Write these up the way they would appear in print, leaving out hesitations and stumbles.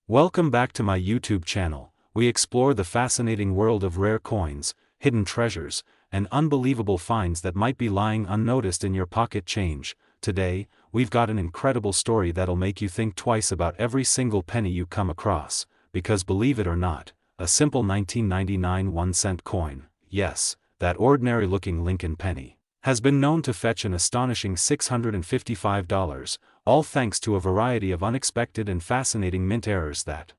Welcome back to my YouTube channel. We explore the fascinating world of rare coins, hidden treasures, and unbelievable finds that might be lying unnoticed in your pocket change. Today, we've got an incredible story that'll make you think twice about every single penny you come across, because believe it or not, a simple 1999 1-cent coin, yes, that ordinary-looking Lincoln penny, has been known to fetch an astonishing $655, all thanks to a variety of unexpected and fascinating mint errors that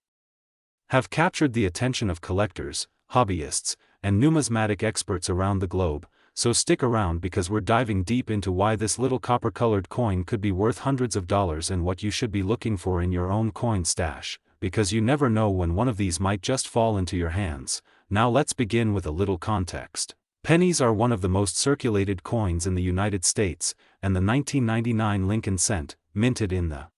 have captured the attention of collectors, hobbyists, and numismatic experts around the globe. So stick around because we're diving deep into why this little copper-colored coin could be worth hundreds of dollars and what you should be looking for in your own coin stash, because you never know when one of these might just fall into your hands. Now let's begin with a little context. Pennies are one of the most circulated coins in the United States, and the 1999 Lincoln cent, minted in the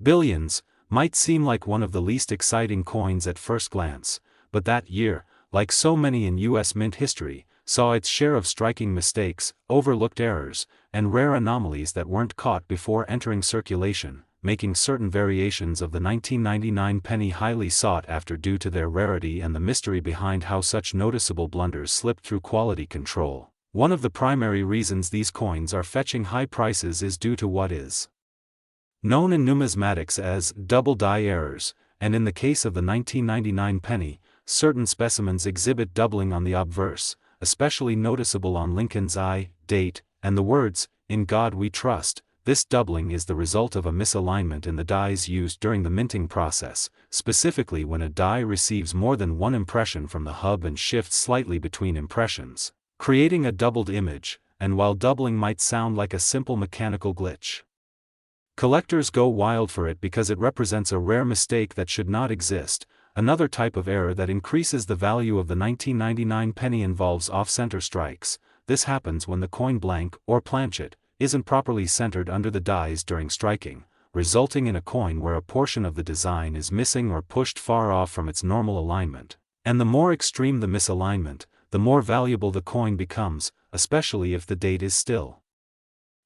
billions, might seem like one of the least exciting coins at first glance, but that year, like so many in U.S. mint history, saw its share of striking mistakes, overlooked errors, and rare anomalies that weren't caught before entering circulation, making certain variations of the 1999 penny highly sought after due to their rarity and the mystery behind how such noticeable blunders slipped through quality control. One of the primary reasons these coins are fetching high prices is due to what is known in numismatics as double die errors, and in the case of the 1999 penny, certain specimens exhibit doubling on the obverse, especially noticeable on Lincoln's I, date, and the words, "In God We Trust." This doubling is the result of a misalignment in the dies used during the minting process, specifically when a die receives more than one impression from the hub and shifts slightly between impressions, creating a doubled image. And while doubling might sound like a simple mechanical glitch, collectors go wild for it because it represents a rare mistake that should not exist. Another type of error that increases the value of the 1999 penny involves off-center strikes. This happens when the coin blank, or planchet, isn't properly centered under the dies during striking, resulting in a coin where a portion of the design is missing or pushed far off from its normal alignment. And the more extreme the misalignment, the more valuable the coin becomes, especially if the date is still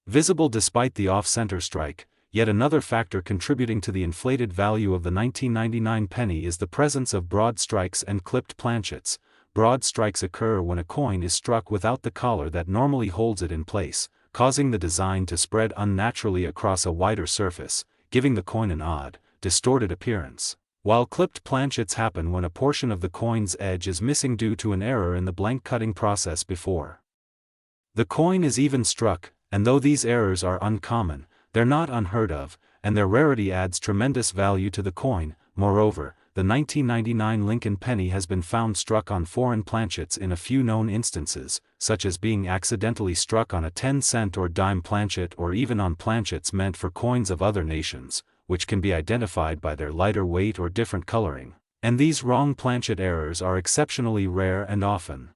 visible despite the off-center strike. Yet another factor contributing to the inflated value of the 1999 penny is the presence of broad strikes and clipped planchets. Broad strikes occur when a coin is struck without the collar that normally holds it in place, causing the design to spread unnaturally across a wider surface, giving the coin an odd, distorted appearance. While clipped planchets happen when a portion of the coin's edge is missing due to an error in the blank cutting process before the coin is even struck, and though these errors are uncommon, they're not unheard of, and their rarity adds tremendous value to the coin. Moreover, the 1999 Lincoln penny has been found struck on foreign planchets in a few known instances, such as being accidentally struck on a 10-cent or dime planchet or even on planchets meant for coins of other nations, which can be identified by their lighter weight or different coloring. And these wrong planchet errors are exceptionally rare and often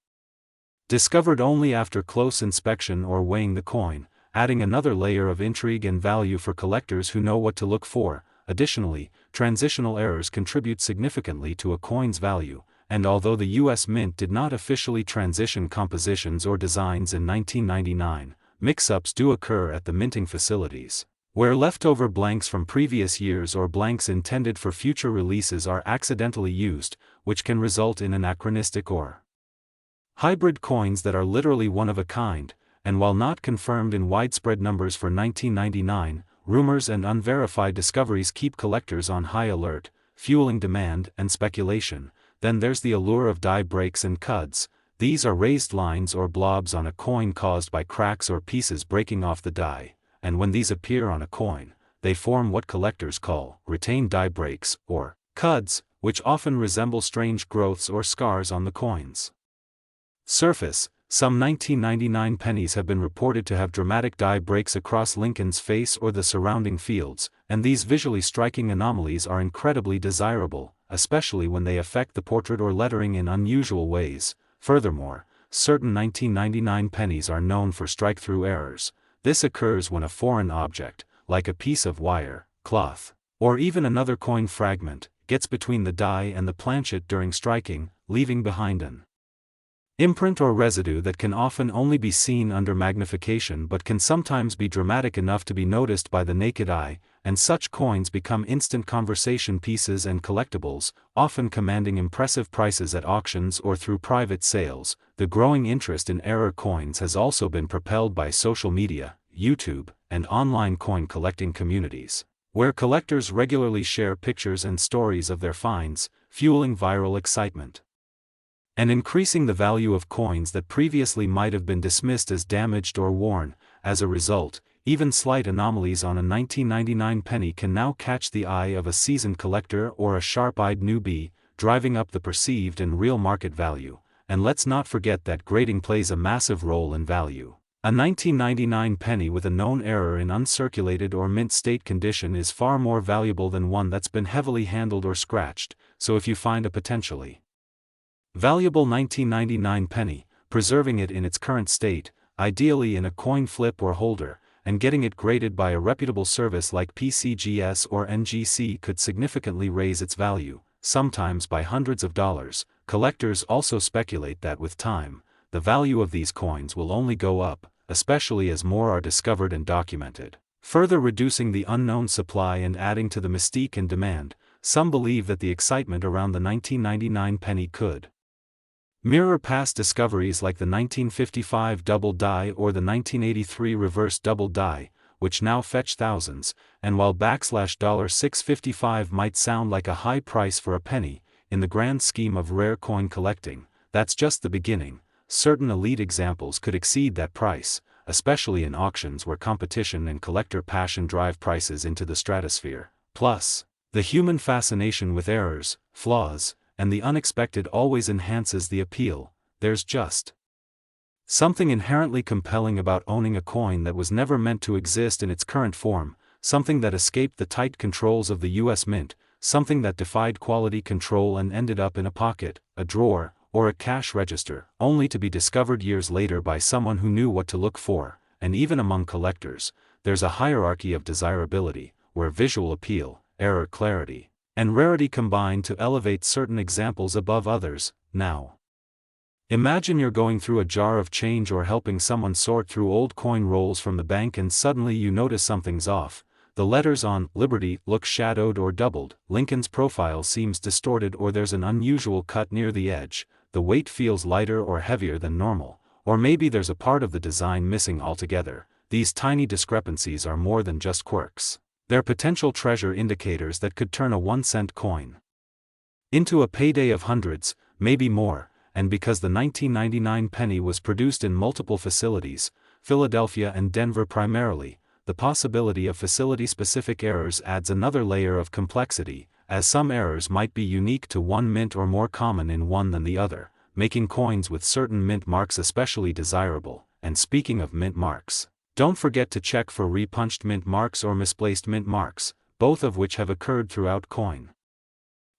discovered only after close inspection or weighing the coin, adding another layer of intrigue and value for collectors who know what to look for. Additionally, transitional errors contribute significantly to a coin's value, and although the U.S. Mint did not officially transition compositions or designs in 1999, mix-ups do occur at the minting facilities, where leftover blanks from previous years or blanks intended for future releases are accidentally used, which can result in anachronistic or hybrid coins that are literally one of a kind. And while not confirmed in widespread numbers for 1999, rumors and unverified discoveries keep collectors on high alert, fueling demand and speculation. Then there's the allure of die breaks and cuds. These are raised lines or blobs on a coin caused by cracks or pieces breaking off the die, and when these appear on a coin, they form what collectors call retained die breaks, or cuds, which often resemble strange growths or scars on the coin's surface. Some 1999 pennies have been reported to have dramatic die breaks across Lincoln's face or the surrounding fields, and these visually striking anomalies are incredibly desirable, especially when they affect the portrait or lettering in unusual ways. Furthermore, certain 1999 pennies are known for strike-through errors. This occurs when a foreign object, like a piece of wire, cloth, or even another coin fragment, gets between the die and the planchet during striking, leaving behind an imprint or residue that can often only be seen under magnification but can sometimes be dramatic enough to be noticed by the naked eye. and such coins become instant conversation pieces and collectibles, often commanding impressive prices at auctions or through private sales. The growing interest in error coins has also been propelled by social media, YouTube, and online coin collecting communities, where collectors regularly share pictures and stories of their finds, fueling viral excitement and increasing the value of coins that previously might have been dismissed as damaged or worn. As a result, even slight anomalies on a 1999 penny can now catch the eye of a seasoned collector or a sharp-eyed newbie, driving up the perceived and real market value. And let's not forget that grading plays a massive role in value. A 1999 penny with a known error in uncirculated or mint state condition is far more valuable than one that's been heavily handled or scratched, so if you find a potentially valuable 1999 penny, preserving it in its current state, ideally in a coin flip or holder, and getting it graded by a reputable service like PCGS or NGC could significantly raise its value, sometimes by hundreds of dollars. Collectors also speculate that with time, the value of these coins will only go up, especially as more are discovered and documented, further reducing the unknown supply and adding to the mystique and demand. Some believe that the excitement around the 1999 penny could mirror past discoveries like the 1955 double die or the 1983 reverse double die, which now fetch thousands. And while $655 might sound like a high price for a penny, in the grand scheme of rare coin collecting, that's just the beginning. Certain elite examples could exceed that price, especially in auctions where competition and collector passion drive prices into the stratosphere. Plus, the human fascination with errors, flaws, and the unexpected always enhances the appeal. There's just something inherently compelling about owning a coin that was never meant to exist in its current form, something that escaped the tight controls of the US Mint, something that defied quality control and ended up in a pocket, a drawer, or a cash register, only to be discovered years later by someone who knew what to look for. And even among collectors, there's a hierarchy of desirability, where visual appeal, error clarity, and rarity combine to elevate certain examples above others. Now, imagine you're going through a jar of change or helping someone sort through old coin rolls from the bank and suddenly you notice something's off. The letters on Liberty look shadowed or doubled, Lincoln's profile seems distorted or there's an unusual cut near the edge, the weight feels lighter or heavier than normal, or maybe there's a part of the design missing altogether. These tiny discrepancies are more than just quirks. They're potential treasure indicators that could turn a 1-cent coin into a payday of hundreds, maybe more. And because the 1999 penny was produced in multiple facilities, Philadelphia and Denver primarily, the possibility of facility-specific errors adds another layer of complexity, as some errors might be unique to one mint or more common in one than the other, making coins with certain mint marks especially desirable. And speaking of mint marks, don't forget to check for repunched mint marks or misplaced mint marks, both of which have occurred throughout coin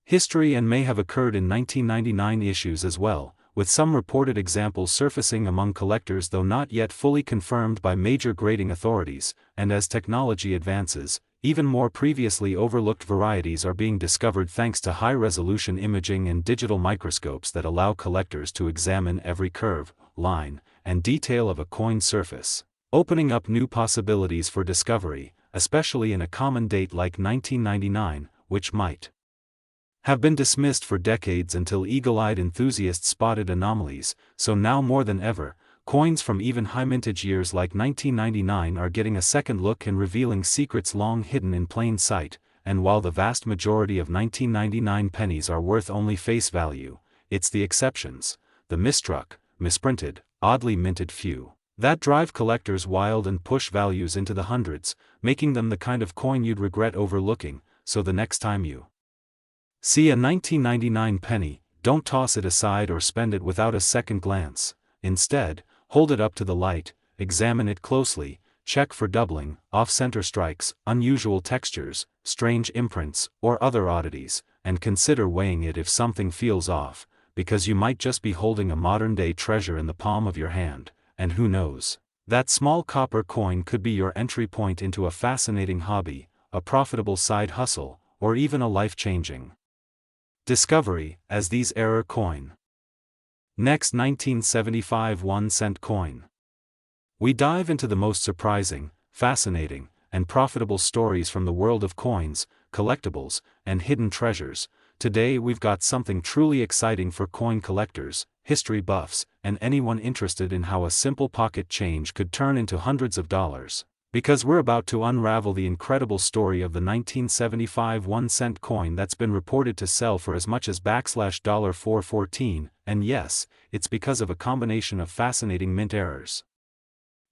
history and may have occurred in 1999 issues as well, with some reported examples surfacing among collectors though not yet fully confirmed by major grading authorities. And as technology advances, even more previously overlooked varieties are being discovered thanks to high-resolution imaging and digital microscopes that allow collectors to examine every curve, line, and detail of a coin surface, opening up new possibilities for discovery, especially in a common date like 1999, which might have been dismissed for decades until eagle-eyed enthusiasts spotted anomalies. So now more than ever, coins from even high-mintage years like 1999 are getting a second look and revealing secrets long hidden in plain sight. And while the vast majority of 1999 pennies are worth only face value, it's the exceptions, the misstruck, misprinted, oddly minted few, that drive collectors wild and push values into the hundreds, making them the kind of coin you'd regret overlooking. So the next time you see a 1999 penny, don't toss it aside or spend it without a second glance. Instead, hold it up to the light, examine it closely, check for doubling, off-center strikes, unusual textures, strange imprints, or other oddities, and consider weighing it if something feels off, because you might just be holding a modern-day treasure in the palm of your hand. And who knows, that small copper coin could be your entry point into a fascinating hobby, a profitable side hustle, or even a life-changing discovery, as these error coin. Next, 1975 1-cent coin. We dive into the most surprising, fascinating, and profitable stories from the world of coins, collectibles, and hidden treasures. Today we've got something truly exciting for coin collectors, history buffs, and anyone interested in how a simple pocket change could turn into hundreds of dollars. Because we're about to unravel the incredible story of the 1975 1-cent coin that's been reported to sell for as much as $414, and yes, it's because of a combination of fascinating mint errors,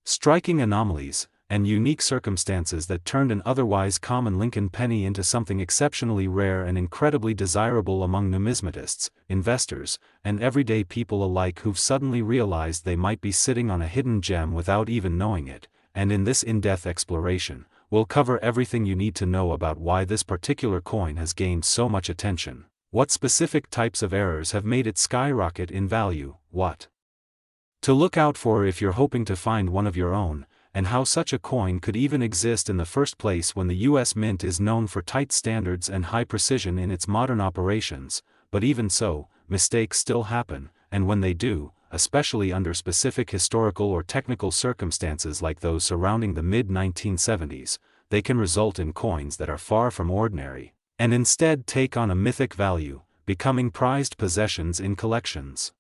striking anomalies, and unique circumstances that turned an otherwise common Lincoln penny into something exceptionally rare and incredibly desirable among numismatists, investors, and everyday people alike who've suddenly realized they might be sitting on a hidden gem without even knowing it. And in this in-depth exploration, we'll cover everything you need to know about why this particular coin has gained so much attention, what specific types of errors have made it skyrocket in value, what to look out for if you're hoping to find one of your own, and how such a coin could even exist in the first place when the U.S. Mint is known for tight standards and high precision in its modern operations. But even so, mistakes still happen, and when they do, especially under specific historical or technical circumstances like those surrounding the mid-1970s, they can result in coins that are far from ordinary, and instead take on a mythic value, becoming prized possessions in collections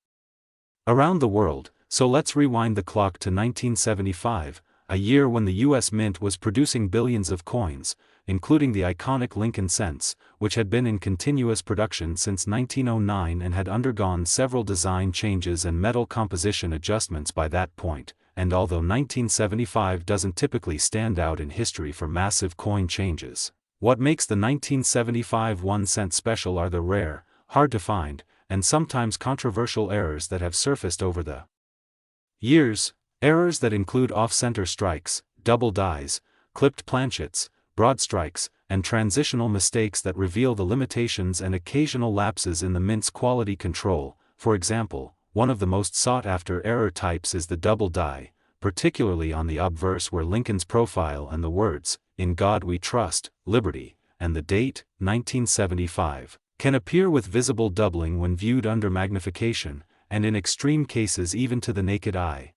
around the world. So let's rewind the clock to 1975, a year when the U.S. Mint was producing billions of coins, including the iconic Lincoln cents, which had been in continuous production since 1909 and had undergone several design changes and metal composition adjustments by that point. And although 1975 doesn't typically stand out in history for massive coin changes, what makes the 1975 1-cent special are the rare, hard to find, and sometimes controversial errors that have surfaced over the years. Errors that include off-center strikes, double dies, clipped planchets, broad strikes, and transitional mistakes that reveal the limitations and occasional lapses in the mint's quality control. For example, one of the most sought-after error types is the double die, particularly on the obverse where Lincoln's profile and the words, "In God We Trust, Liberty," and the date, 1975, can appear with visible doubling when viewed under magnification, and in extreme cases even to the naked eye,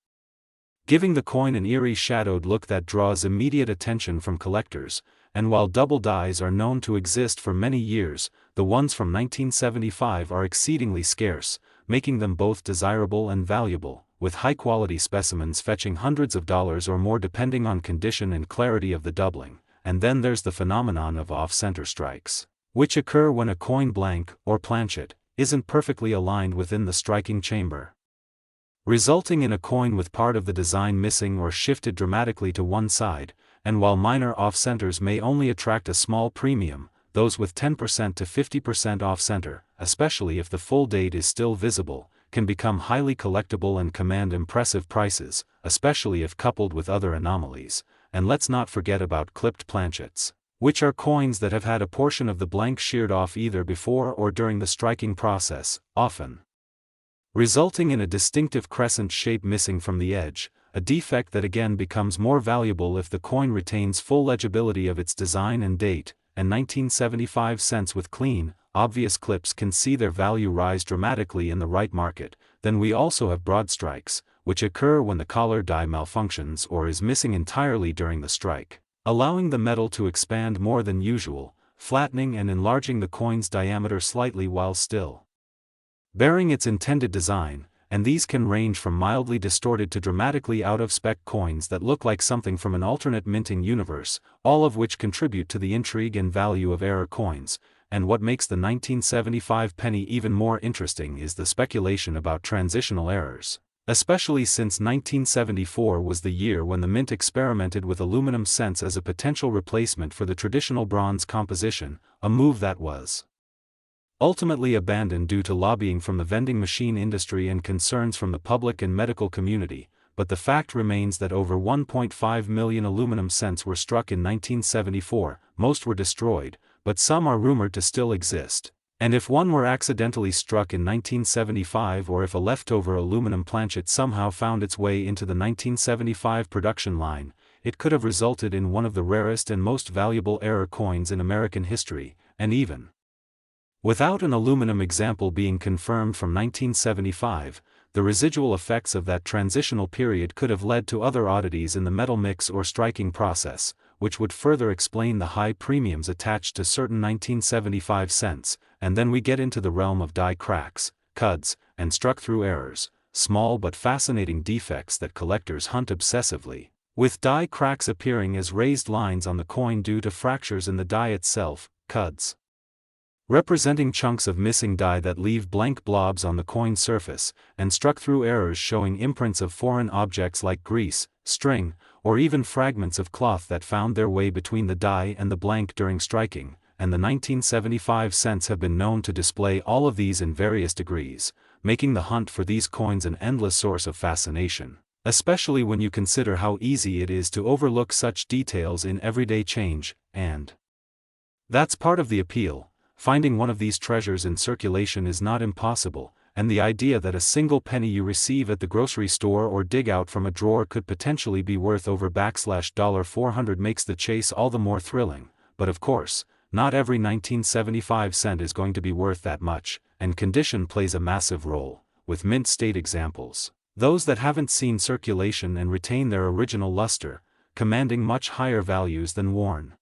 giving the coin an eerie shadowed look that draws immediate attention from collectors. And while double dies are known to exist for many years, the ones from 1975 are exceedingly scarce, making them both desirable and valuable, with high-quality specimens fetching hundreds of dollars or more depending on condition and clarity of the doubling. And then there's the phenomenon of off-center strikes, which occur when a coin blank, or planchet, isn't perfectly aligned within the striking chamber, resulting in a coin with part of the design missing or shifted dramatically to one side. And while minor off-centers may only attract a small premium, those with 10% to 50% off-center, especially if the full date is still visible, can become highly collectible and command impressive prices, especially if coupled with other anomalies. And let's not forget about clipped planchets, which are coins that have had a portion of the blank sheared off either before or during the striking process, often resulting in a distinctive crescent shape missing from the edge, a defect that again becomes more valuable if the coin retains full legibility of its design and date. And 1975 cents with clean, obvious clips can see their value rise dramatically in the right market. Then we also have broad strikes, which occur when the collar die malfunctions or is missing entirely during the strike, allowing the metal to expand more than usual, flattening and enlarging the coin's diameter slightly while still bearing its intended design. And these can range from mildly distorted to dramatically out-of-spec coins that look like something from an alternate minting universe, all of which contribute to the intrigue and value of error coins. And what makes the 1975 penny even more interesting is the speculation about transitional errors, especially since 1974 was the year when the mint experimented with aluminum cents as a potential replacement for the traditional bronze composition, a move that was ultimately abandoned due to lobbying from the vending machine industry and concerns from the public and medical community. But the fact remains that over 1.5 million aluminum cents were struck in 1974, most were destroyed, but some are rumored to still exist. And if one were accidentally struck in 1975, or if a leftover aluminum planchet somehow found its way into the 1975 production line, it could have resulted in one of the rarest and most valuable error coins in American history. And even without an aluminum example being confirmed from 1975, the residual effects of that transitional period could have led to other oddities in the metal mix or striking process, which would further explain the high premiums attached to certain 1975 cents, and then we get into the realm of die cracks, cuds, and struck-through errors, small but fascinating defects that collectors hunt obsessively, with die cracks appearing as raised lines on the coin due to fractures in the die itself, cuds, representing chunks of missing die that leave blank blobs on the coin surface, and struck-through errors showing imprints of foreign objects like grease, string, or even fragments of cloth that found their way between the die and the blank during striking, and the 1975 cents have been known to display all of these in various degrees, making the hunt for these coins an endless source of fascination, especially when you consider how easy it is to overlook such details in everyday change, and that's part of the appeal. Finding one of these treasures in circulation is not impossible, and the idea that a single penny you receive at the grocery store or dig out from a drawer could potentially be worth over $400 makes the chase all the more thrilling. But of course, not every 1975 cent is going to be worth that much, and condition plays a massive role, with mint state examples, those that haven't seen circulation and retain their original luster, commanding much higher values than worn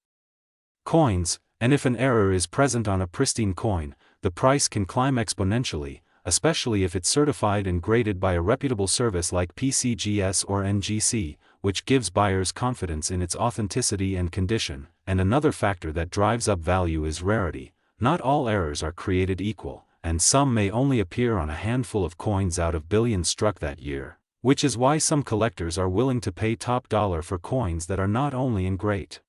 coins. And if an error is present on a pristine coin, the price can climb exponentially, especially if it's certified and graded by a reputable service like PCGS or NGC, which gives buyers confidence in its authenticity and condition. And another factor that drives up value is rarity. Not all errors are created equal, and some may only appear on a handful of coins out of billions struck that year, which is why some collectors are willing to pay top dollar for coins that are not only in great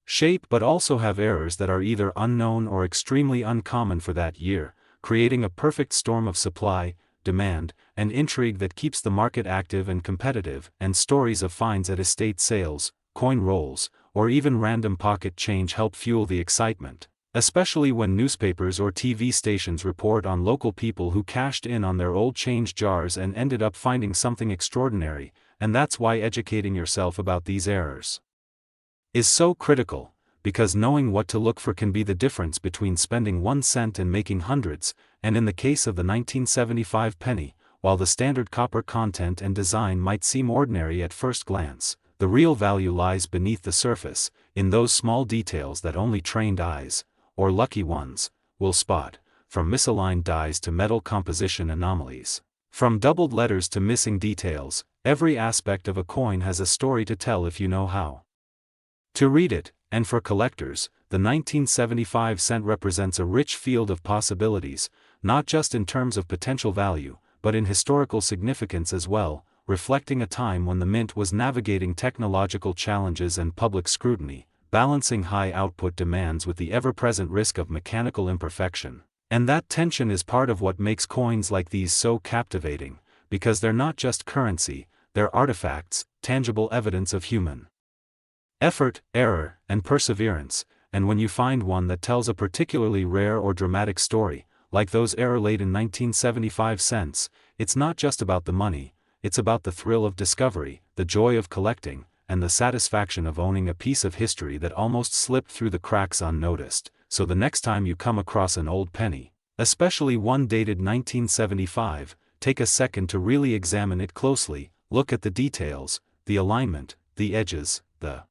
shape but also have errors that are either unknown or extremely uncommon for that year, creating a perfect storm of supply, demand, and intrigue that keeps the market active and competitive. And stories of finds at estate sales, coin rolls, or even random pocket change help fuel the excitement, especially when newspapers or TV stations report on local people who cashed in on their old change jars and ended up finding something extraordinary. And that's why educating yourself about these errors is so critical, because knowing what to look for can be the difference between spending 1 cent and making hundreds. And in the case of the 1975 penny, while the standard copper content and design might seem ordinary at first glance, the real value lies beneath the surface, in those small details that only trained eyes, or lucky ones, will spot, from misaligned dies to metal composition anomalies, from doubled letters to missing details. Every aspect of a coin has a story to tell if you know how to read it. And for collectors, the 1975 cent represents a rich field of possibilities, not just in terms of potential value, but in historical significance as well, reflecting a time when the mint was navigating technological challenges and public scrutiny, balancing high output demands with the ever-present risk of mechanical imperfection. And that tension is part of what makes coins like these so captivating, because they're not just currency, they're artifacts, tangible evidence of human effort, error, and perseverance. And when you find one that tells a particularly rare or dramatic story, like those error-laden 1975 cents, it's not just about the money, it's about the thrill of discovery, the joy of collecting, and the satisfaction of owning a piece of history that almost slipped through the cracks unnoticed. So the next time you come across an old penny, especially one dated 1975, take a second to really examine it closely. Look at the details, the alignment, the edges, the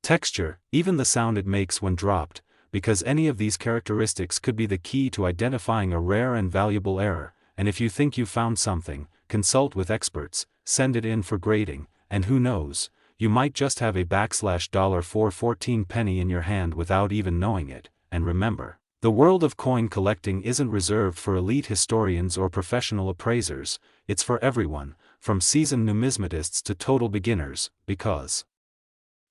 texture, even the sound it makes when dropped, because any of these characteristics could be the key to identifying a rare and valuable error. And if you think you found something, consult with experts, send it in for grading, and who knows, you might just have a $414 penny in your hand without even knowing it. And remember, the world of coin collecting isn't reserved for elite historians or professional appraisers, it's for everyone, from seasoned numismatists to total beginners, because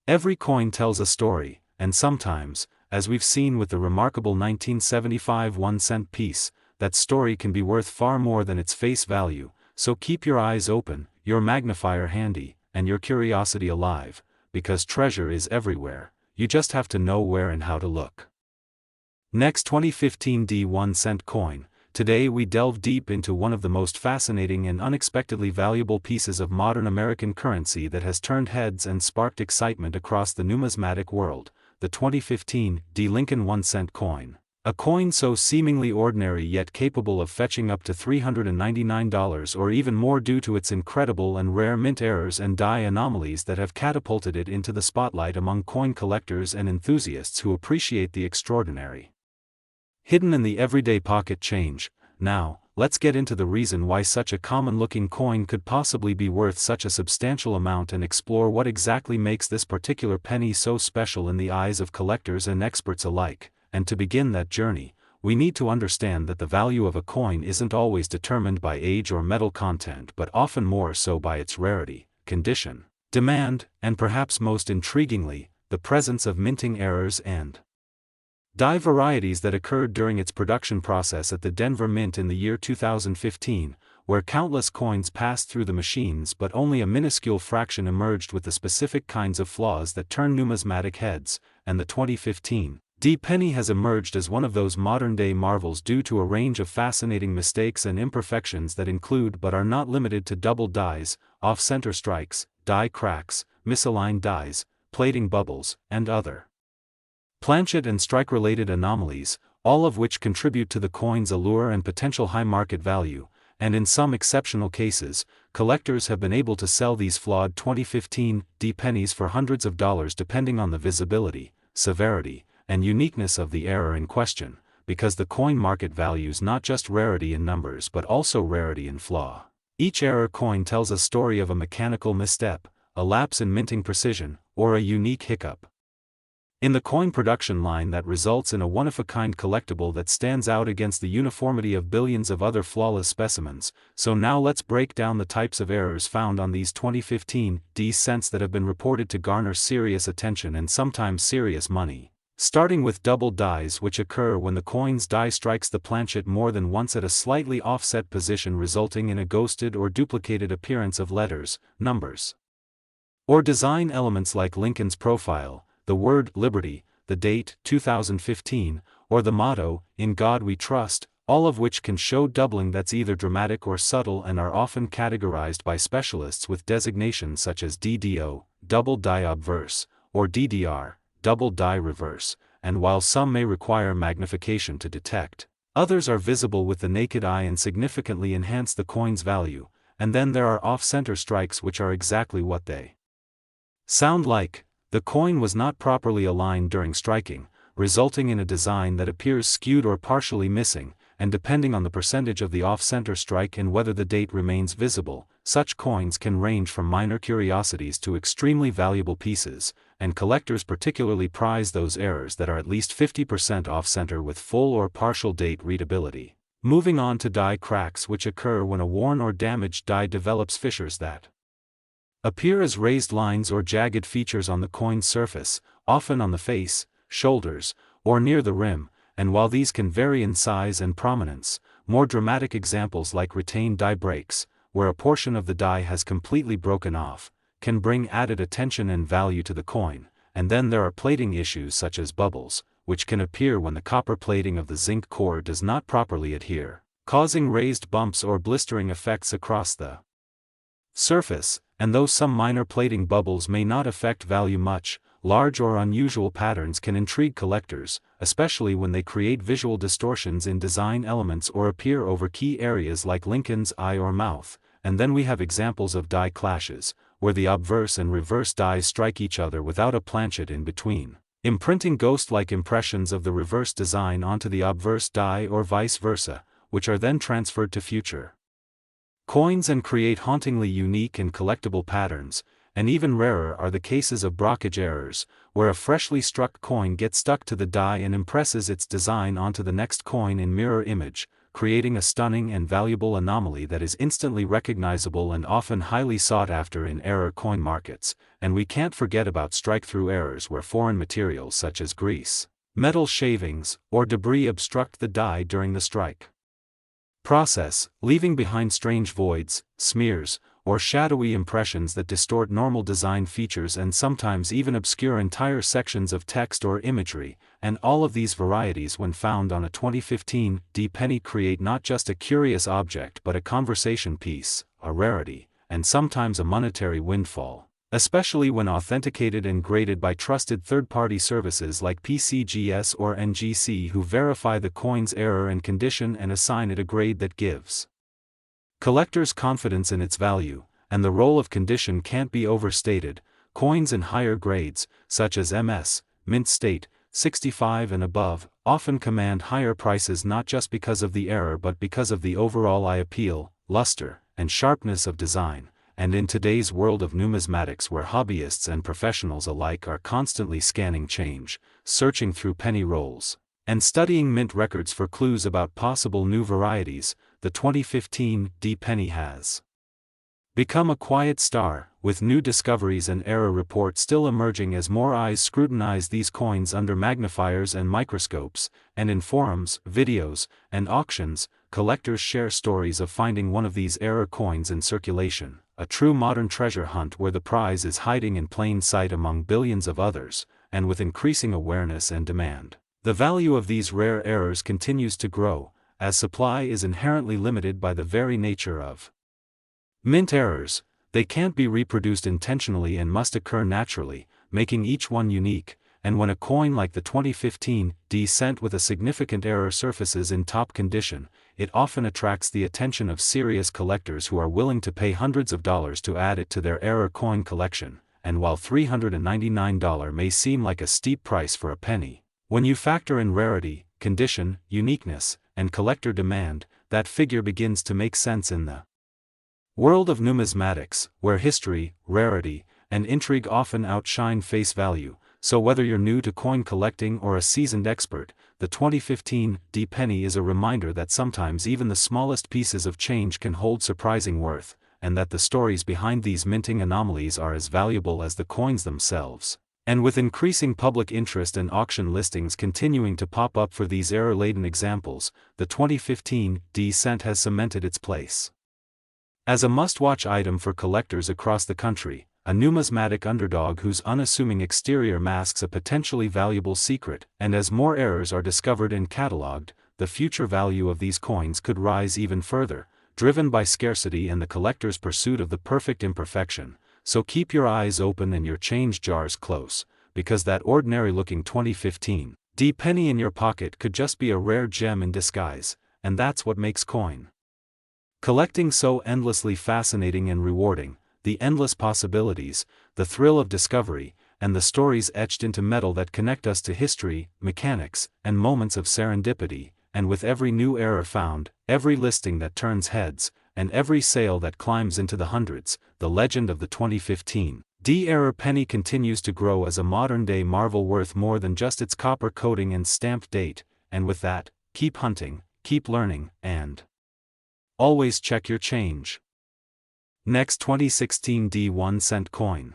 every coin tells a story, and sometimes, as we've seen with the remarkable 1975 1-cent piece, that story can be worth far more than its face value. So keep your eyes open, your magnifier handy, and your curiosity alive, because treasure is everywhere, you just have to know where and how to look. Next, 2015 D 1-cent coin. Today we delve deep into one of the most fascinating and unexpectedly valuable pieces of modern American currency that has turned heads and sparked excitement across the numismatic world, the 2015 D Lincoln 1-cent coin. A coin so seemingly ordinary yet capable of fetching up to $399 or even more due to its incredible and rare mint errors and die anomalies that have catapulted it into the spotlight among coin collectors and enthusiasts who appreciate the extraordinary. Hidden in the everyday pocket change. Now, let's get into the reason why such a common-looking coin could possibly be worth such a substantial amount and explore what exactly makes this particular penny so special in the eyes of collectors and experts alike. And to begin that journey, we need to understand that the value of a coin isn't always determined by age or metal content but often more so by its rarity, condition, demand, and perhaps most intriguingly, the presence of minting errors and die varieties that occurred during its production process at the Denver Mint in the year 2015, where countless coins passed through the machines but only a minuscule fraction emerged with the specific kinds of flaws that turn numismatic heads, and the 2015 D penny has emerged as one of those modern-day marvels due to a range of fascinating mistakes and imperfections that include but are not limited to double dies, off-center strikes, die cracks, misaligned dies, plating bubbles, and other planchet and strike-related anomalies, all of which contribute to the coin's allure and potential high market value, and in some exceptional cases, collectors have been able to sell these flawed 2015 D pennies for hundreds of dollars depending on the visibility, severity, and uniqueness of the error in question, because the coin market values not just rarity in numbers but also rarity in flaw. Each error coin tells a story of a mechanical misstep, a lapse in minting precision, or a unique hiccup in the coin production line that results in a one-of-a-kind collectible that stands out against the uniformity of billions of other flawless specimens. So now let's break down the types of errors found on these 2015 D cents that have been reported to garner serious attention and sometimes serious money. Starting with double dies, which occur when the coin's die strikes the planchet more than once at a slightly offset position, resulting in a ghosted or duplicated appearance of letters, numbers, or design elements like Lincoln's profile, the word Liberty, the date 2015, or the motto, In God We Trust, all of which can show doubling that's either dramatic or subtle and are often categorized by specialists with designations such as DDO, double die obverse, or DDR, double die reverse, and while some may require magnification to detect, others are visible with the naked eye and significantly enhance the coin's value, and then there are off-center strikes which are exactly what they sound like. The coin was not properly aligned during striking, resulting in a design that appears skewed or partially missing, and depending on the percentage of the off-center strike and whether the date remains visible, such coins can range from minor curiosities to extremely valuable pieces, and collectors particularly prize those errors that are at least 50% off-center with full or partial date readability. Moving on to die cracks, which occur when a worn or damaged die develops fissures that appear as raised lines or jagged features on the coin's surface, often on the face, shoulders, or near the rim, and while these can vary in size and prominence, more dramatic examples like retained die breaks, where a portion of the die has completely broken off, can bring added attention and value to the coin. And then there are plating issues such as bubbles, which can appear when the copper plating of the zinc core does not properly adhere, causing raised bumps or blistering effects across the surface. And though some minor plating bubbles may not affect value much, large or unusual patterns can intrigue collectors, especially when they create visual distortions in design elements or appear over key areas like Lincoln's eye or mouth. And then we have examples of die clashes, where the obverse and reverse dies strike each other without a planchet in between, imprinting ghost-like impressions of the reverse design onto the obverse die or vice versa, which are then transferred to future coins and create hauntingly unique and collectible patterns. And even rarer are the cases of brockage errors, where a freshly struck coin gets stuck to the die and impresses its design onto the next coin in mirror image, creating a stunning and valuable anomaly that is instantly recognizable and often highly sought after in error coin markets. And we can't forget about strike-through errors, where foreign materials such as grease, metal shavings, or debris obstruct the die during the strike process, leaving behind strange voids, smears, or shadowy impressions that distort normal design features and sometimes even obscure entire sections of text or imagery. And all of these varieties, when found on a 2015 D penny, create not just a curious object but a conversation piece, a rarity, and sometimes a monetary windfall. especially when authenticated and graded by trusted third-party services like PCGS or NGC, who verify the coin's error and condition and assign it a grade that gives collectors confidence in its value. And the role of condition can't be overstated. Coins in higher grades, such as MS, mint state, 65 and above, often command higher prices not just because of the error but because of the overall eye appeal, luster, and sharpness of design. And in today's world of numismatics, where hobbyists and professionals alike are constantly scanning change, searching through penny rolls, and studying mint records for clues about possible new varieties, the 2015 D penny has become a quiet star, with new discoveries and error reports still emerging as more eyes scrutinize these coins under magnifiers and microscopes. And in forums, videos, and auctions, collectors share stories of finding one of these error coins in circulation, a true modern treasure hunt where the prize is hiding in plain sight among billions of others. And with increasing awareness and demand, the value of these rare errors continues to grow, as supply is inherently limited by the very nature of mint errors. They can't be reproduced intentionally and must occur naturally, making each one unique. And when a coin like the 2015 D cent with a significant error surfaces in top condition, it often attracts the attention of serious collectors who are willing to pay hundreds of dollars to add it to their error coin collection. And while $399 may seem like a steep price for a penny, when you factor in rarity, condition, uniqueness, and collector demand, that figure begins to make sense in the world of numismatics, where history, rarity, and intrigue often outshine face value. So whether you're new to coin collecting or a seasoned expert, the 2015 D penny is a reminder that sometimes even the smallest pieces of change can hold surprising worth, and that the stories behind these minting anomalies are as valuable as the coins themselves. And with increasing public interest and auction listings continuing to pop up for these error-laden examples, the 2015 D cent has cemented its place as a must-watch item for collectors across the country, a numismatic underdog whose unassuming exterior masks a potentially valuable secret. And as more errors are discovered and catalogued, the future value of these coins could rise even further, driven by scarcity and the collector's pursuit of the perfect imperfection. So keep your eyes open and your change jars close, because that ordinary-looking 2015 D penny in your pocket could just be a rare gem in disguise. And that's what makes coin collecting so endlessly fascinating and rewarding: the endless possibilities, the thrill of discovery, and the stories etched into metal that connect us to history, mechanics, and moments of serendipity. And with every new error found, every listing that turns heads, and every sale that climbs into the hundreds, the legend of the 2015 D error penny continues to grow as a modern-day marvel worth more than just its copper coating and stamped date. And with that, keep hunting, keep learning, and always check your change. Next, 2016 D 1 cent coin.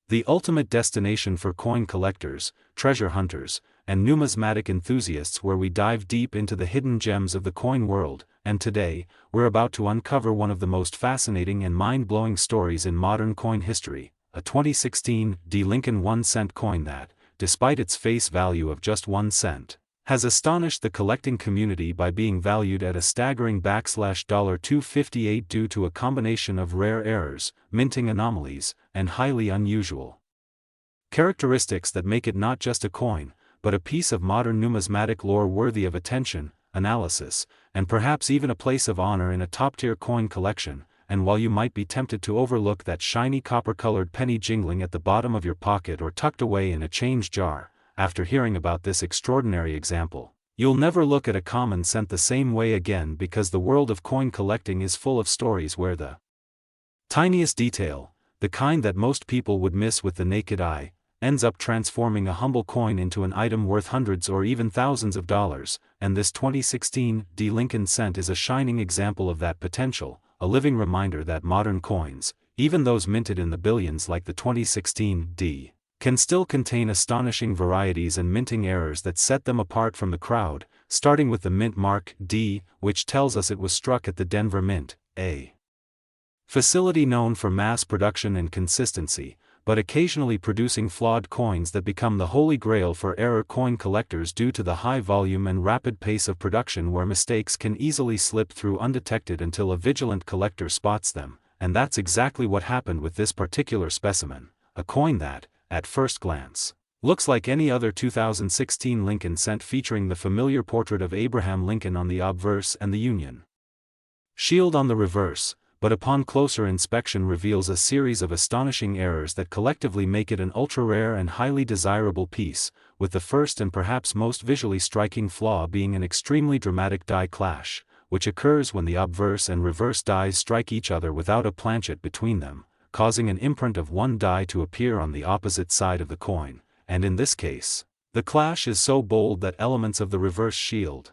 The ultimate destination for coin collectors, treasure hunters, and numismatic enthusiasts, where we dive deep into the hidden gems of the coin world. And today, we're about to uncover one of the most fascinating and mind-blowing stories in modern coin history, a 2016 D Lincoln 1 cent coin that, despite its face value of just 1 cent, has astonished the collecting community by being valued at a staggering $258 due to a combination of rare errors, minting anomalies, and highly unusual characteristics that make it not just a coin, but a piece of modern numismatic lore worthy of attention, analysis, and perhaps even a place of honor in a top-tier coin collection. And while you might be tempted to overlook that shiny copper-colored penny jingling at the bottom of your pocket or tucked away in a change jar, after hearing about this extraordinary example, you'll never look at a common cent the same way again, because the world of coin collecting is full of stories where the tiniest detail, the kind that most people would miss with the naked eye, ends up transforming a humble coin into an item worth hundreds or even thousands of dollars. And this 2016 D Lincoln cent is a shining example of that potential, a living reminder that modern coins, even those minted in the billions like the 2016 D, can still contain astonishing varieties and minting errors that set them apart from the crowd, starting with the mint mark D, which tells us it was struck at the Denver Mint, a facility known for mass production and consistency, but occasionally producing flawed coins that become the holy grail for error coin collectors due to the high volume and rapid pace of production, where mistakes can easily slip through undetected until a vigilant collector spots them. and that's exactly what happened with this particular specimen, a coin that, at first glance, looks like any other 2016 Lincoln cent featuring the familiar portrait of Abraham Lincoln on the obverse and the Union Shield on the reverse, but upon closer inspection reveals a series of astonishing errors that collectively make it an ultra-rare and highly desirable piece, with the first and perhaps most visually striking flaw being an extremely dramatic die clash, which occurs when the obverse and reverse dies strike each other without a planchet between them, causing an imprint of one die to appear on the opposite side of the coin, and in this case, the clash is so bold that elements of the reverse shield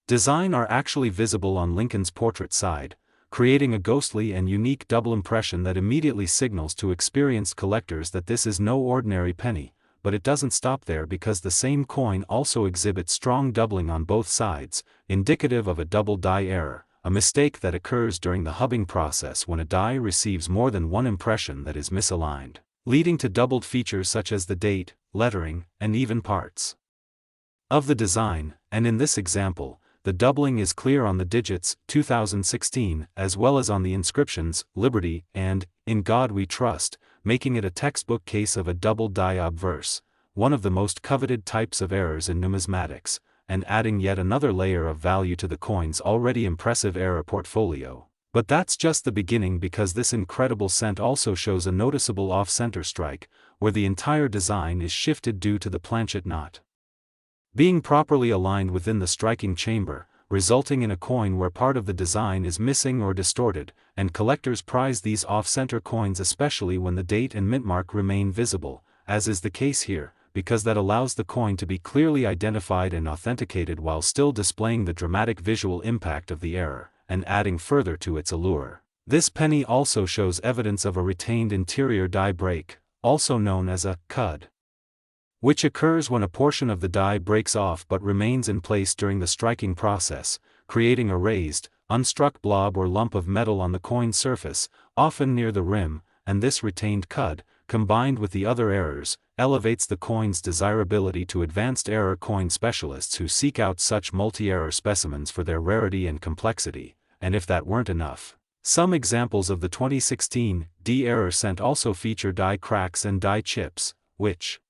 design are actually visible on Lincoln's portrait side, creating a ghostly and unique double impression that immediately signals to experienced collectors that this is no ordinary penny. But it doesn't stop there, because the same coin also exhibits strong doubling on both sides, indicative of a double die error, a mistake that occurs during the hubbing process when a die receives more than one impression that is misaligned, leading to doubled features such as the date, lettering, and even parts of the design, and in this example, the doubling is clear on the digits, 2016, as well as on the inscriptions, Liberty, and, In God We Trust, making it a textbook case of a double die obverse, one of the most coveted types of errors in numismatics, and adding yet another layer of value to the coin's already impressive error portfolio. But that's just the beginning, because this incredible cent also shows a noticeable off-center strike, where the entire design is shifted due to the planchet not being properly aligned within the striking chamber, resulting in a coin where part of the design is missing or distorted, and collectors prize these off-center coins especially when the date and mint mark remain visible, as is the case here, because that allows the coin to be clearly identified and authenticated while still displaying the dramatic visual impact of the error, and adding further to its allure. This penny also shows evidence of a retained interior die break, also known as a cud, which occurs when a portion of the die breaks off but remains in place during the striking process, creating a raised, unstruck blob or lump of metal on the coin's surface, often near the rim, and this retained cud, combined with the other errors, elevates the coin's desirability to advanced error coin specialists who seek out such multi-error specimens for their rarity and complexity. And if that weren't enough, some examples of the 2016 D error cent also feature die cracks and die chips, which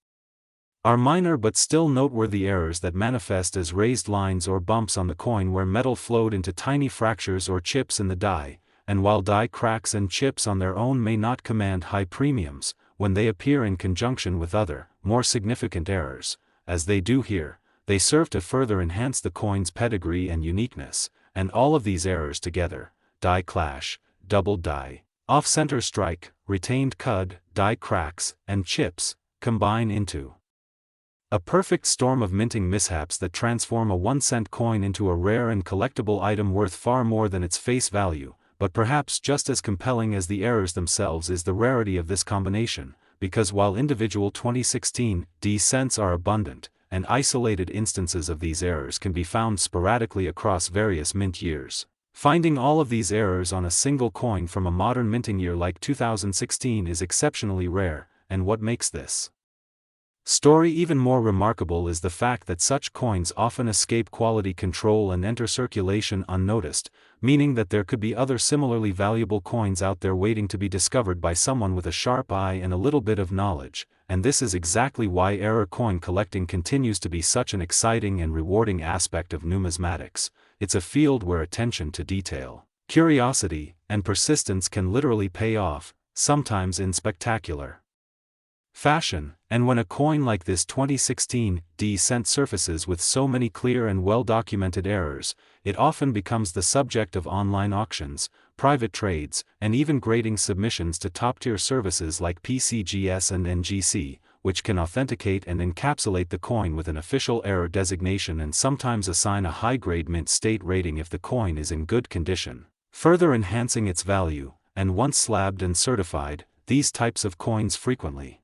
are minor but still noteworthy errors that manifest as raised lines or bumps on the coin where metal flowed into tiny fractures or chips in the die. And while die cracks and chips on their own may not command high premiums, when they appear in conjunction with other, more significant errors, as they do here, they serve to further enhance the coin's pedigree and uniqueness. And all of these errors together, die clash, double die, off-center strike, retained cud, die cracks, and chips, combine into a perfect storm of minting mishaps that transform a 1-cent coin into a rare and collectible item worth far more than its face value. But perhaps just as compelling as the errors themselves is the rarity of this combination, because while individual 2016 D cents are abundant, and isolated instances of these errors can be found sporadically across various mint years, finding all of these errors on a single coin from a modern minting year like 2016 is exceptionally rare. And what makes this story even more remarkable is the fact that such coins often escape quality control and enter circulation unnoticed, meaning that there could be other similarly valuable coins out there waiting to be discovered by someone with a sharp eye and a little bit of knowledge. And this is exactly why error coin collecting continues to be such an exciting and rewarding aspect of numismatics. It's a field where attention to detail, curiosity, and persistence can literally pay off, sometimes in spectacular fashion. And when a coin like this 2016 D cent surfaces with so many clear and well-documented errors, it often becomes the subject of online auctions, private trades, and even grading submissions to top-tier services like PCGS and NGC, which can authenticate and encapsulate the coin with an official error designation and sometimes assign a high-grade mint state rating if the coin is in good condition, further enhancing its value. And once slabbed and certified, these types of coins frequently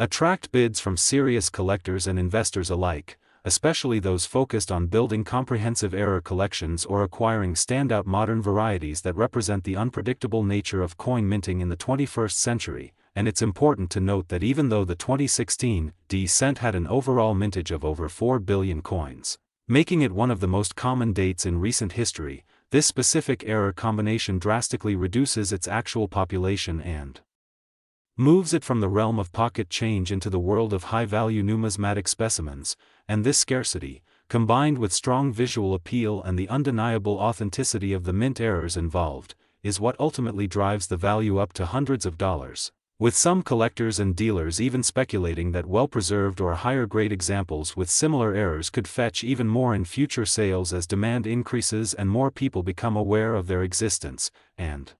attract bids from serious collectors and investors alike, especially those focused on building comprehensive error collections or acquiring standout modern varieties that represent the unpredictable nature of coin minting in the 21st century. And it's important to note that even though the 2016 D cent had an overall mintage of over 4 billion coins, making it one of the most common dates in recent history, this specific error combination drastically reduces its actual population and moves it from the realm of pocket change into the world of high-value numismatic specimens, and this scarcity, combined with strong visual appeal and the undeniable authenticity of the mint errors involved, is what ultimately drives the value up to hundreds of dollars, with some collectors and dealers even speculating that well-preserved or higher-grade examples with similar errors could fetch even more in future sales as demand increases and more people become aware of their existence, and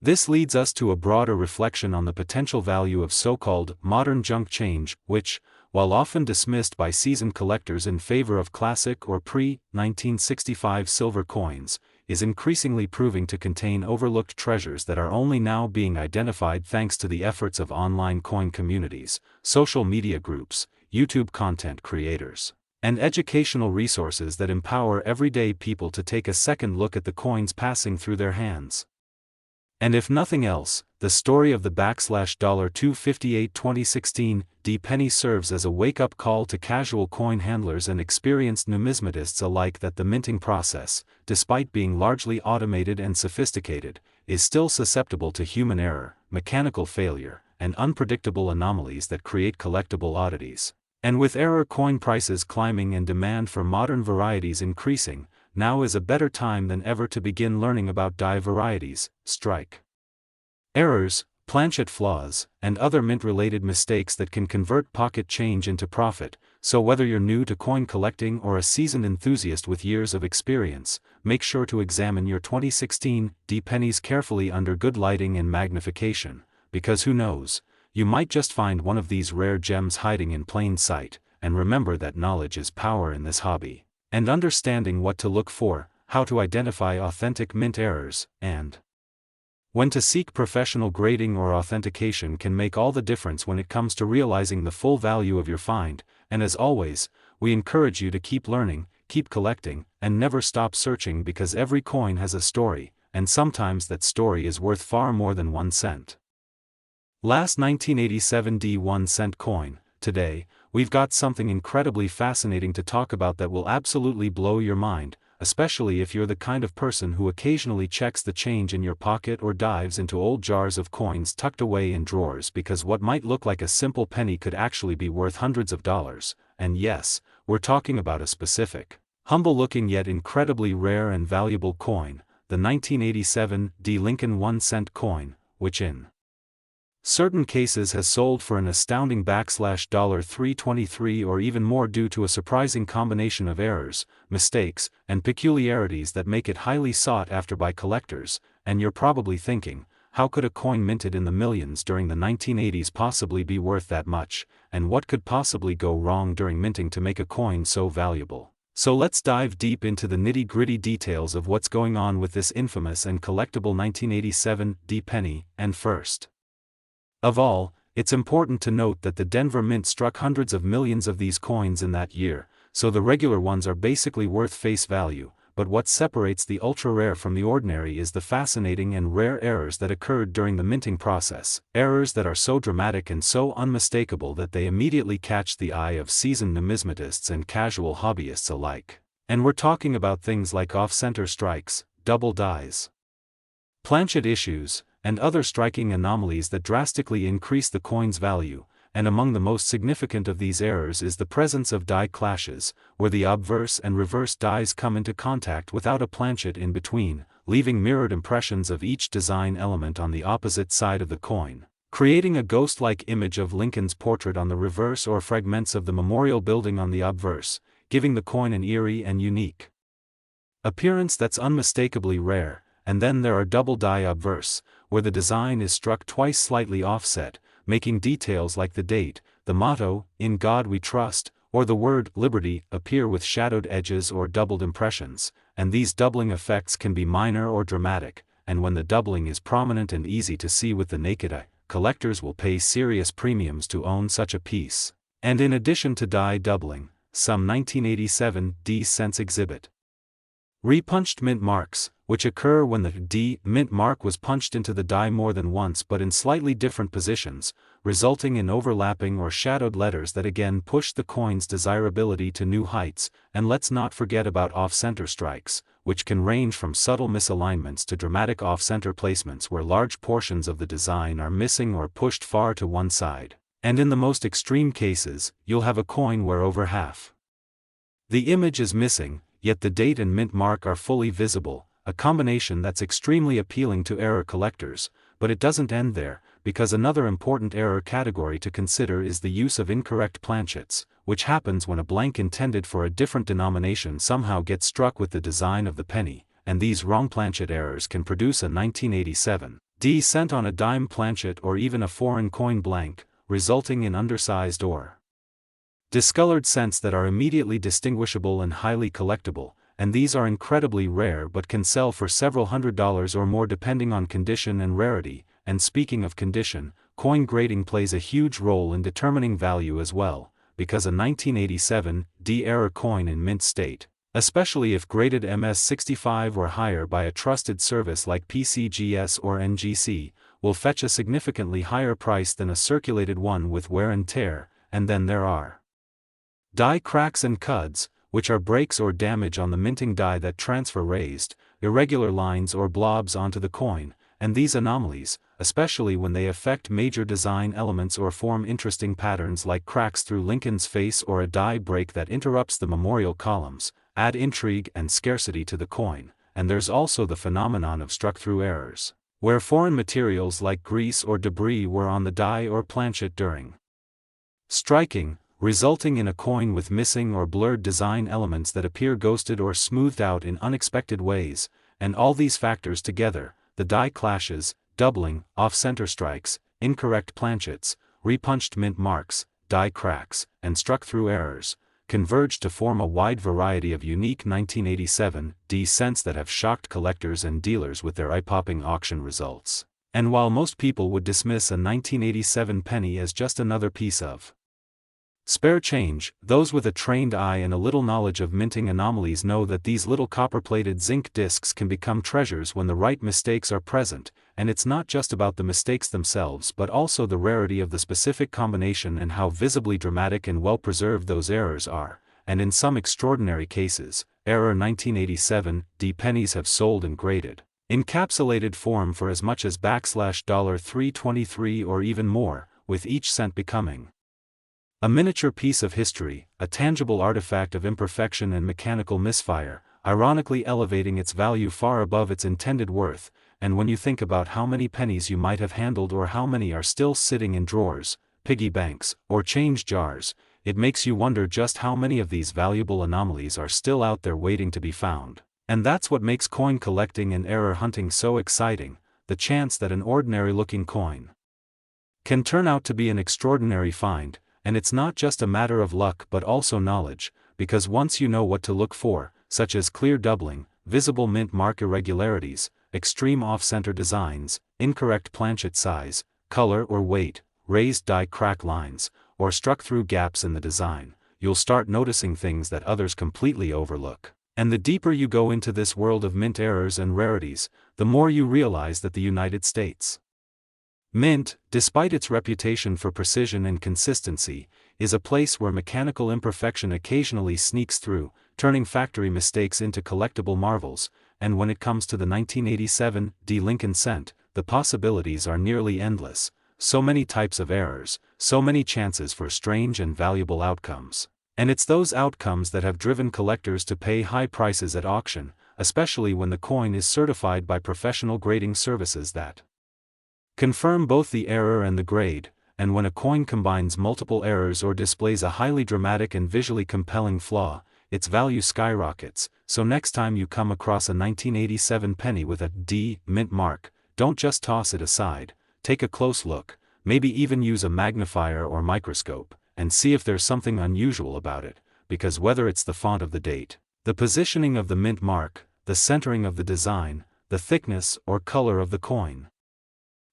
this leads us to a broader reflection on the potential value of so-called modern junk change, which, while often dismissed by seasoned collectors in favor of classic or pre-1965 silver coins, is increasingly proving to contain overlooked treasures that are only now being identified thanks to the efforts of online coin communities, social media groups, YouTube content creators, and educational resources that empower everyday people to take a second look at the coins passing through their hands. And if nothing else, the story of the $258 2016 D penny serves as a wake-up call to casual coin handlers and experienced numismatists alike that the minting process, despite being largely automated and sophisticated, is still susceptible to human error, mechanical failure, and unpredictable anomalies that create collectible oddities. And with error coin prices climbing and demand for modern varieties increasing, now is a better time than ever to begin learning about die varieties, strike errors, planchet flaws, and other mint-related mistakes that can convert pocket change into profit. So whether you're new to coin collecting or a seasoned enthusiast with years of experience, make sure to examine your 2016 D pennies carefully under good lighting and magnification, because who knows, you might just find one of these rare gems hiding in plain sight. And remember that knowledge is power in this hobby. And understanding what to look for, how to identify authentic mint errors, and when to seek professional grading or authentication can make all the difference when it comes to realizing the full value of your find. And as always, we encourage you to keep learning, keep collecting, and never stop searching, because every coin has a story, and sometimes that story is worth far more than 1 cent. Last 1987 D 1 cent coin. Today, we've got something incredibly fascinating to talk about that will absolutely blow your mind, especially if you're the kind of person who occasionally checks the change in your pocket or dives into old jars of coins tucked away in drawers, because what might look like a simple penny could actually be worth hundreds of dollars. And yes, we're talking about a specific, humble-looking yet incredibly rare and valuable coin, the 1987 D Lincoln 1 cent coin, which in certain cases has sold for an astounding $323 or even more due to a surprising combination of errors, mistakes, and peculiarities that make it highly sought after by collectors. And you're probably thinking, how could a coin minted in the millions during the 1980s possibly be worth that much, and what could possibly go wrong during minting to make a coin so valuable? So let's dive deep into the nitty-gritty details of what's going on with this infamous and collectible 1987 D penny. And first of all, it's important to note that the Denver Mint struck hundreds of millions of these coins in that year, so the regular ones are basically worth face value. But what separates the ultra-rare from the ordinary is the fascinating and rare errors that occurred during the minting process, errors that are so dramatic and so unmistakable that they immediately catch the eye of seasoned numismatists and casual hobbyists alike. And we're talking about things like off-center strikes, double dies, planchet issues, and other striking anomalies that drastically increase the coin's value. And among the most significant of these errors is the presence of die clashes, where the obverse and reverse dies come into contact without a planchet in between, leaving mirrored impressions of each design element on the opposite side of the coin, creating a ghost-like image of Lincoln's portrait on the reverse or fragments of the memorial building on the obverse, giving the coin an eerie and unique appearance that's unmistakably rare. And then there are double die obverse, where the design is struck twice slightly offset, making details like the date, the motto, "In God We Trust," or the word "Liberty" appear with shadowed edges or doubled impressions. And these doubling effects can be minor or dramatic, and when the doubling is prominent and easy to see with the naked eye, collectors will pay serious premiums to own such a piece. And in addition to die doubling, some 1987 D cents exhibit repunched mint marks, which occur when the D mint mark was punched into the die more than once but in slightly different positions, resulting in overlapping or shadowed letters that again push the coin's desirability to new heights. And let's not forget about off-center strikes, which can range from subtle misalignments to dramatic off-center placements where large portions of the design are missing or pushed far to one side. And in the most extreme cases, you'll have a coin where over half the image is missing, yet the date and mint mark are fully visible, a combination that's extremely appealing to error collectors. But it doesn't end there, because another important error category to consider is the use of incorrect planchets, which happens when a blank intended for a different denomination somehow gets struck with the design of the penny, and these wrong planchet errors can produce a 1987 D cent on a dime planchet or even a foreign coin blank, resulting in undersized or discolored cents that are immediately distinguishable and highly collectible, and these are incredibly rare but can sell for several $100s or more depending on condition and rarity. And speaking of condition, coin grading plays a huge role in determining value as well, because a 1987 D error coin in mint state, especially if graded MS65 or higher by a trusted service like PCGS or NGC, will fetch a significantly higher price than a circulated one with wear and tear. And then there are die cracks and cuds, which are breaks or damage on the minting die that transfer raised, irregular lines or blobs onto the coin, and these anomalies, especially when they affect major design elements or form interesting patterns like cracks through Lincoln's face or a die break that interrupts the memorial columns, add intrigue and scarcity to the coin. And there's also the phenomenon of struck-through errors, where foreign materials like grease or debris were on the die or planchet during striking, resulting in a coin with missing or blurred design elements that appear ghosted or smoothed out in unexpected ways. And all these factors together, the die clashes, doubling, off-center strikes, incorrect planchets, repunched mint marks, die cracks, and struck-through errors, converge to form a wide variety of unique 1987 D cents that have shocked collectors and dealers with their eye-popping auction results. And while most people would dismiss a 1987 penny as just another piece of spare change, those with a trained eye and a little knowledge of minting anomalies know that these little copper-plated zinc discs can become treasures when the right mistakes are present. And it's not just about the mistakes themselves but also the rarity of the specific combination and how visibly dramatic and well-preserved those errors are. And in some extraordinary cases, error 1987 D pennies have sold in graded, encapsulated form for as much as $323 or even more, with each cent becoming a miniature piece of history, a tangible artifact of imperfection and mechanical misfire, ironically elevating its value far above its intended worth. And when you think about how many pennies you might have handled or how many are still sitting in drawers, piggy banks, or change jars, it makes you wonder just how many of these valuable anomalies are still out there waiting to be found. And that's what makes coin collecting and error hunting so exciting, the chance that an ordinary-looking coin can turn out to be an extraordinary find. And it's not just a matter of luck but also knowledge, because once you know what to look for, such as clear doubling, visible mint mark irregularities, extreme off-center designs, incorrect planchet size, color or weight, raised die crack lines, or struck-through gaps in the design, you'll start noticing things that others completely overlook. And the deeper you go into this world of mint errors and rarities, the more you realize that the United States Mint, despite its reputation for precision and consistency, is a place where mechanical imperfection occasionally sneaks through, turning factory mistakes into collectible marvels. And when it comes to the 1987 D Lincoln cent, the possibilities are nearly endless. So many types of errors, so many chances for strange and valuable outcomes. And it's those outcomes that have driven collectors to pay high prices at auction, especially when the coin is certified by professional grading services that confirm both the error and the grade. And when a coin combines multiple errors or displays a highly dramatic and visually compelling flaw, its value skyrockets. So next time you come across a 1987 penny with a D mint mark, don't just toss it aside, take a close look, maybe even use a magnifier or microscope, and see if there's something unusual about it, because whether it's the font of the date, the positioning of the mint mark, the centering of the design, the thickness or color of the coin,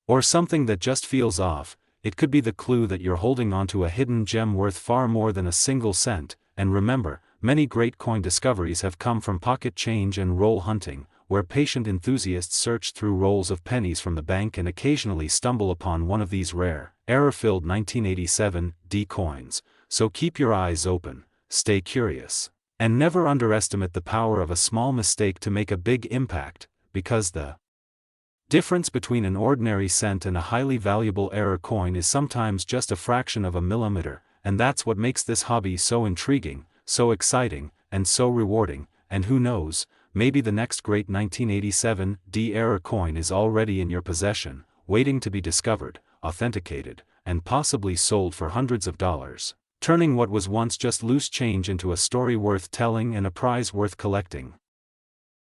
or something that just feels off, it could be the clue that you're holding onto a hidden gem worth far more than a single cent. And remember, many great coin discoveries have come from pocket change and roll hunting, where patient enthusiasts search through rolls of pennies from the bank and occasionally stumble upon one of these rare, error-filled 1987 D coins. So keep your eyes open, stay curious, and never underestimate the power of a small mistake to make a big impact, because the difference between an ordinary cent and a highly valuable error coin is sometimes just a fraction of a millimeter, and that's what makes this hobby so intriguing, so exciting, and so rewarding. And who knows, maybe the next great 1987 D error coin is already in your possession, waiting to be discovered, authenticated, and possibly sold for hundreds of dollars, turning what was once just loose change into a story worth telling and a prize worth collecting.